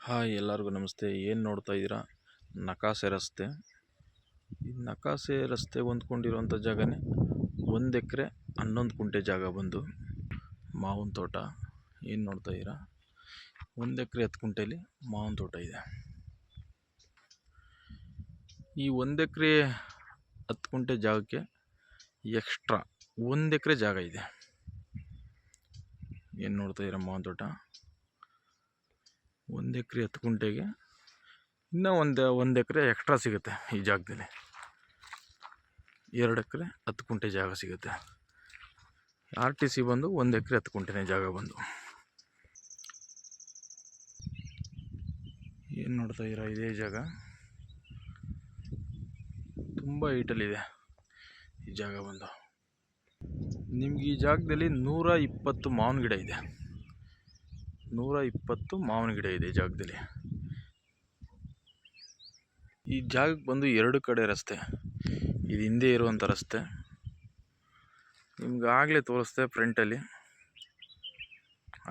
Hi ಎಲ್ಲರಿಗೂ ನಮಸ್ತೆ. ಏನು ನೋಡ್ತಾ ಇದ್ದೀರಾ? ನಕಾಸೆ ರಸ್ತೆ. ಈ ನಕಾಸೆ ರಸ್ತೆ ಹೊಂದ್ಕೊಂಡಿರುವಂಥ ಜಾಗನೇ 1 ಎಕರೆ 11 ಕುಂಟೆ ಜಾಗ ಬಂದು ಮಾವಿನ ತೋಟ. ಏನು ನೋಡ್ತಾ ಇದ್ದೀರಾ? 1 ಎಕರೆ 10 ಕುಂಟೆಯಲ್ಲಿ ಮಾವಿನ ತೋಟ ಇದೆ. ಈ 1 ಎಕರೆ 10 ಕುಂಟೆ ಜಾಗಕ್ಕೆ ಎಕ್ಸ್ಟ್ರಾ 1 ಎಕರೆ ಜಾಗ ಇದೆ. ಏನು ನೋಡ್ತಾ ಇದ್ದೀರಾ? ಮಾವಿನ ತೋಟ 1 ಎಕರೆ 10 ಕುಂಟೆಗೆ ಇನ್ನೂ ಒಂದು ಎಕರೆ ಎಕ್ಸ್ಟ್ರಾ ಸಿಗುತ್ತೆ. ಈ ಜಾಗದಲ್ಲಿ 2 ಎಕರೆ 10 ಕುಂಟೆ ಜಾಗ ಸಿಗುತ್ತೆ. RTC ಬಂದು 1 ಎಕರೆ 10 ಕುಂಟೆನೇ ಜಾಗ ಬಂದು. ಏನು ನೋಡ್ತಾ ಇದ್ದೀರಾ? ಇದೇ ಜಾಗ ತುಂಬ ಹೈಟಲ್ಲಿದೆ. ಈ ಜಾಗ ಬಂದು ನಿಮ್ಗೆ ಈ ಜಾಗದಲ್ಲಿ 120 ಮಾವಿನ ಗಿಡ ಇದೆ. 120 ಮಾವಿನ ಗಿಡ ಇದೆ ಈ ಜಾಗದಲ್ಲಿ. ಈ ಜಾಗಕ್ಕೆ ಬಂದು 2 ಕಡೆ ರಸ್ತೆ. ಇದು ಹಿಂದೆ ಇರುವಂಥ ರಸ್ತೆ ನಿಮ್ಗೆ ಆಗಲೇ ತೋರಿಸ್ತೆ ಫ್ರಂಟಲ್ಲಿ.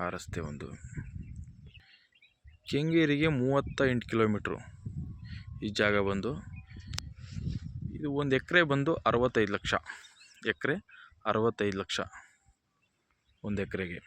ಆ ರಸ್ತೆ ಒಂದು ಕೆಂಗೇರಿಗೆ 38 ಕಿಲೋಮೀಟ್ರು ಈ ಜಾಗ ಬಂದು. ಇದು 1 ಎಕರೆ ಬಂದು 65 ಲಕ್ಷ. ಎಕರೆ 65 ಲಕ್ಷ 1 ಎಕರೆಗೆ.